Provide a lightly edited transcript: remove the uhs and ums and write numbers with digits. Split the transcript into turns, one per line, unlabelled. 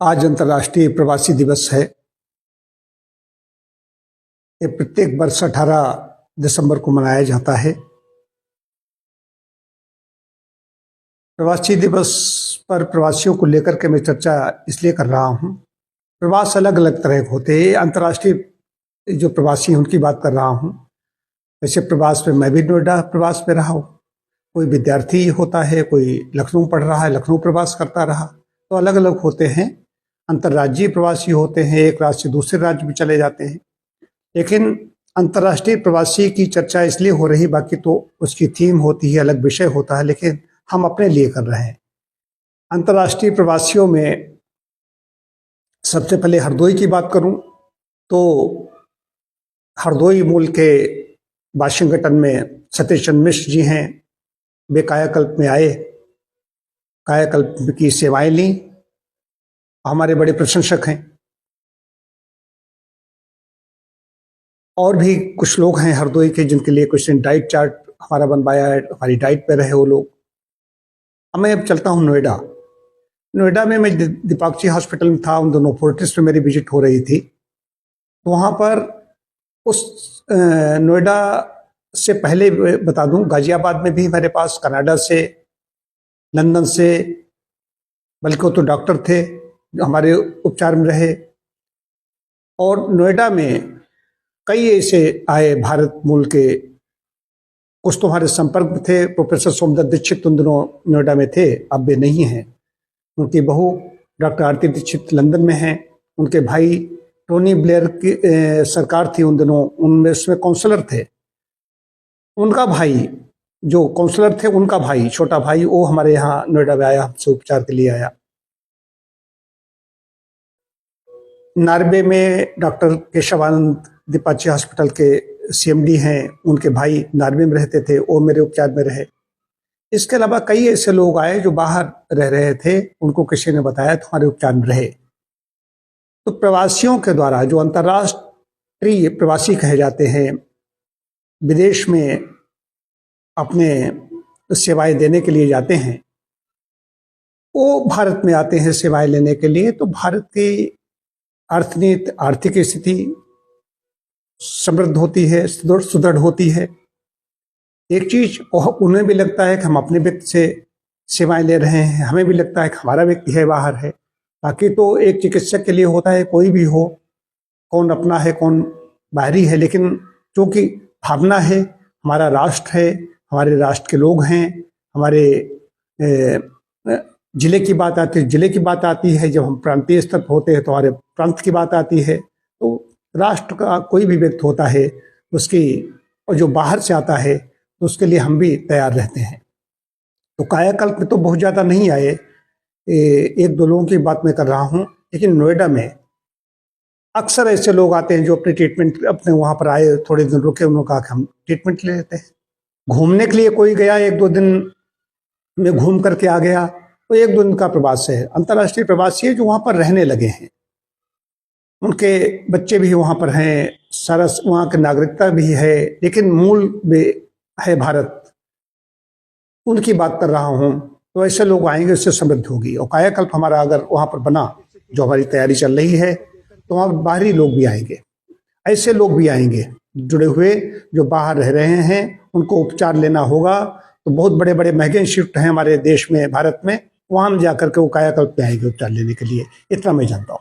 आज अंतर्राष्ट्रीय प्रवासी दिवस है। ये प्रत्येक वर्ष 18 दिसंबर को मनाया जाता है। प्रवासी दिवस पर प्रवासियों को लेकर के मैं चर्चा इसलिए कर रहा हूं। प्रवास अलग अलग तरह के होते हैं। अंतर्राष्ट्रीय जो प्रवासी हैं उनकी बात कर रहा हूं। वैसे प्रवास में मैं भी नोएडा प्रवास में रहा हूं। कोई विद्यार्थी होता है, कोई लखनऊ पढ़ रहा है, लखनऊ प्रवास करता रहा, तो अलग अलग होते हैं। अंतर्राज्यीय प्रवासी होते हैं, एक राज्य से दूसरे राज्य में चले जाते हैं। लेकिन अंतर्राष्ट्रीय प्रवासी की चर्चा इसलिए हो रही, बाकी तो उसकी थीम होती है, अलग विषय होता है, लेकिन हम अपने लिए कर रहे हैं। अंतर्राष्ट्रीय प्रवासियों में सबसे पहले हरदोई की बात करूं तो हरदोई मूल के वाशिंगटन में सतीश चंद्र मिश्र जी हैं। वे कायाकल्प में आए, कायाकल्प की सेवाएं ली, हमारे बड़े प्रशंसक हैं। और भी कुछ लोग हैं हरदोई के जिनके लिए कुछ डाइट चार्ट हमारा बनवाया है, हमारी डाइट पे रहे वो लोग। अब मैं अब चलता हूँ नोएडा। नोएडा में मैं दीपाक्षी हॉस्पिटल में था, उन दोनों फोर्टिस में मेरी विजिट हो रही थी। तो वहाँ पर उस नोएडा से पहले बता दूं, गाजियाबाद में भी मेरे पास कनाडा से, लंदन से, बल्कि वो तो डॉक्टर थे जो हमारे उपचार में रहे। और नोएडा में कई ऐसे आए भारत मूल के, कुछ तो हमारे संपर्क में थे। प्रोफेसर सोमदत्त दीक्षित उन दिनों नोएडा में थे, अब वे नहीं हैं। उनकी बहू डॉक्टर आरती दीक्षित लंदन में हैं। उनके भाई टोनी ब्लेयर की सरकार थी उन दिनों, उनमें उसमें काउंसलर थे। उनका भाई जो काउंसलर थे, उनका भाई, छोटा भाई, वो हमारे यहाँ नोएडा में आया, हमसे उपचार के लिए आया। नार्वे में डॉक्टर केशवानंद दीपाक्षी हॉस्पिटल के सीएमडी हैं, उनके भाई नार्वे में रहते थे, वो मेरे उपचार में रहे। इसके अलावा कई ऐसे लोग आए जो बाहर रह रहे थे, उनको किसी ने बताया तो हमारे उपचार में रहे। तो प्रवासियों के द्वारा, जो अंतर्राष्ट्रीय प्रवासी कहे जाते हैं, विदेश में अपने सेवाएं देने के लिए जाते हैं, वो भारत में आते हैं सेवाएं लेने के लिए। तो भारत की अर्थनीति, आर्थिक स्थिति समृद्ध होती है, सुदृढ़ होती है। एक चीज उन्हें भी लगता है कि हम अपने व्यक्ति से सेवाएं ले रहे हैं, हमें भी लगता है कि हमारा व्यक्ति है बाहर है। बाकी तो एक चिकित्सक के लिए होता है, कोई भी हो, कौन अपना है कौन बाहरी है, लेकिन चूंकि भावना है, हमारा राष्ट्र है, हमारे राष्ट्र के लोग हैं, हमारे जिले की बात आती है, जिले की बात आती है, जब हम प्रांतीय स्तर पर होते हैं तो हमारे प्रांत की बात आती है। तो राष्ट्र का कोई भी व्यक्ति होता है उसकी, और जो बाहर से आता है तो उसके लिए हम भी तैयार रहते हैं। तो कायाकल्प में तो बहुत ज़्यादा नहीं आए, एक दो लोगों की बात मैं कर रहा हूँ। लेकिन नोएडा में अक्सर ऐसे लोग आते हैं जो अपने ट्रीटमेंट, अपने वहाँ पर आए, थोड़े दिन रुके, उन्होंने कहा कि हम ट्रीटमेंट ले लेते हैं। घूमने के लिए कोई गया, एक दो दिन में घूम करके आ गया, तो एक दो दिन का प्रवास है। अंतर्राष्ट्रीय प्रवासी है जो वहाँ पर रहने लगे हैं, उनके बच्चे भी वहाँ पर हैं, सारा वहाँ की नागरिकता भी है, लेकिन मूल में है भारत, उनकी बात कर रहा हूँ। तो ऐसे लोग आएंगे, उससे समृद्ध होगी। और कायाकल्प हमारा अगर वहाँ पर बना, जो हमारी तैयारी चल रही है, तो वहाँ बाहरी लोग भी आएंगे, ऐसे लोग भी आएंगे जुड़े हुए जो बाहर रह रहे हैं, उनको उपचार लेना होगा। तो बहुत बड़े बड़े महंगे इंस्टीट्यूट हैं हमारे देश में, भारत में, वहाँ जाकर के वो कायाकल्प में आएंगे उपचार लेने के लिए। इतना मैं जानता हूँ।